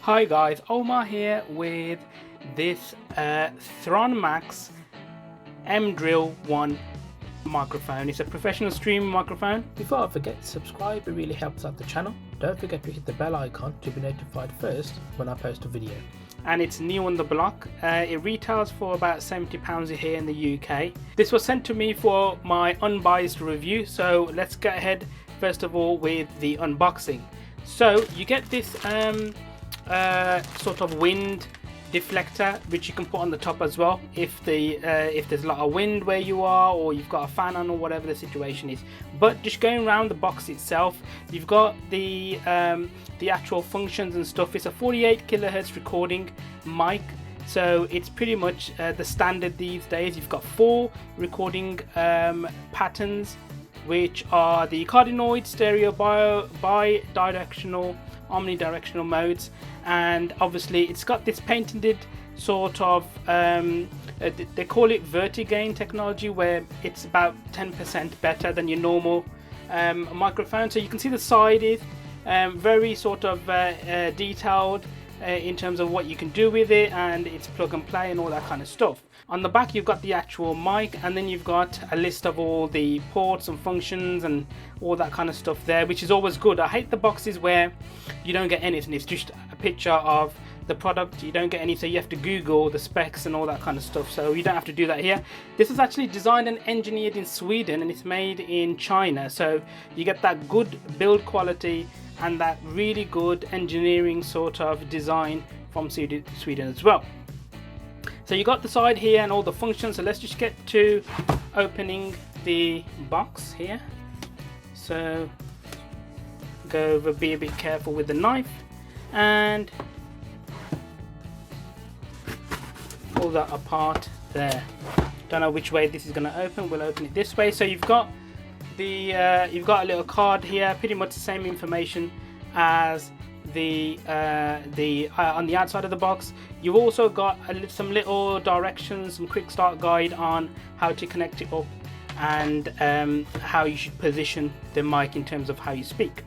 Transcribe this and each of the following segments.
Hi guys, Omarr here with this Thronmax MDrill One microphone. It's a professional streaming microphone. Before I forget, subscribe, it really helps out the channel. Don't forget to hit the bell icon to be notified first when I post a video. And it's new on the block. It retails for about £70 here in the UK. This was sent to me for my unbiased review, so let's get ahead first of all with the unboxing. So you get this sort of wind deflector, which you can put on the top as well if there's a lot of wind where you are, or you've got a fan on, or whatever the situation is. But just going around the box itself, you've got the actual functions and stuff. It's a 48 kilohertz recording mic, so it's pretty much the standard these days. You've got 4 recording patterns, which are the cardioid, stereo, bi-directional, omnidirectional modes, and obviously it's got this patented sort of they call it vertigain technology, where it's about 10% better than your normal microphone. So you can see the side is very sort of detailed in terms of what you can do with it, and it's plug and play and all that kind of stuff. On the back you've got the actual mic, and then you've got a list of all the ports and functions and all that kind of stuff there, which is always good. I hate the boxes where you don't get anything. It's just a picture of the product. You don't get any, so you have to Google the specs and all that kind of stuff. So you don't have to do that here. This is actually designed and engineered in Sweden, and it's made in China, so you get that good build quality and that really good engineering sort of design from Sweden as well. So you got the side here and all the functions. So let's just get to opening the box here. So go over, be a bit careful with the knife, and pull that apart there. Don't know which way this is going to open. We'll open it this way. So you've got the you've got a little card here, pretty much the same information as the on the outside of the box. You've also got some little directions, some quick start guide on how to connect it up, and how you should position the mic in terms of how you speak.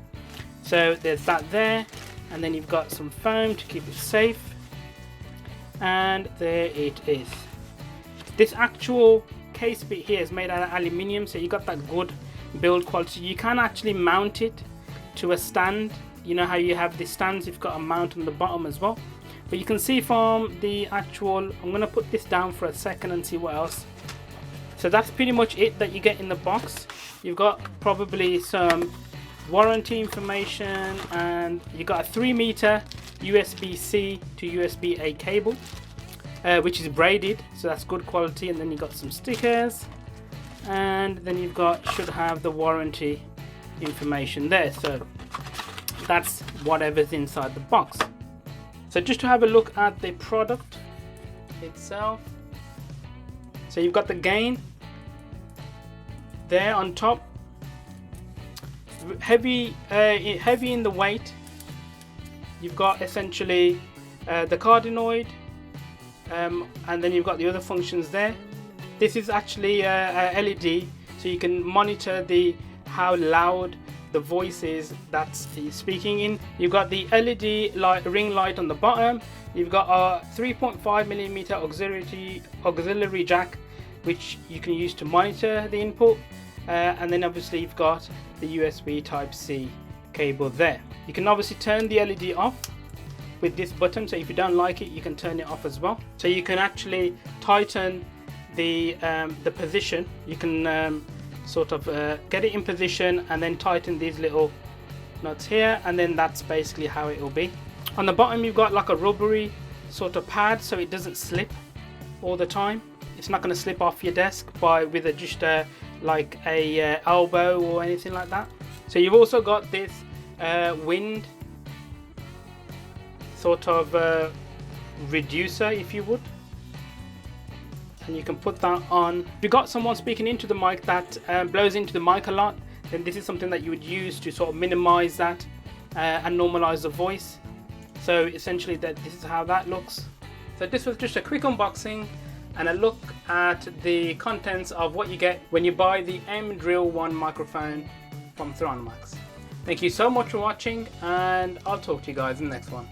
So there's that there, and then you've got some foam to keep it safe, and there it is. This actual case bit here is made out of aluminium, so you got that good build quality. You can actually mount it to a stand. You know how you have the stands, you've got a mount on the bottom as well. But you can see from the actual, I'm going to put this down for a second and see what else. So that's pretty much it that you get in the box. You've got probably some warranty information, and you got a 3-meter USB-C to USB-A cable, which is braided, so that's good quality. And then you got some stickers, and then you've got, should have the warranty information there. So that's whatever's inside the box. So just to have a look at the product itself, so you've got the gain there on top, heavy in the weight. You've got essentially the cardioid, and then you've got the other functions there. This is actually a LED, so you can monitor how loud the voice is that's speaking in. You've got the LED ring light on the bottom. You've got a 3.5mm auxiliary jack, which you can use to monitor the input, and then obviously you've got the USB Type-C cable there. You can obviously turn the LED off with this button, so if you don't like it, you can turn it off as well. So you can actually tighten the position. You can sort of get it in position and then tighten these little nuts here, and then that's basically how it will be. On the bottom you've got like a rubbery sort of pad, so it doesn't slip all the time. It's not going to slip off your desk with just like a elbow or anything like that. So you've also got this wind sort of reducer, if you would, and you can put that on. If you've got someone speaking into the mic that blows into the mic a lot, then this is something that you would use to sort of minimize that and normalize the voice. So essentially this is how that looks. So this was just a quick unboxing and a look at the contents of what you get when you buy the MDrill One microphone from Thronmax. Thank you so much for watching, and I'll talk to you guys in the next one.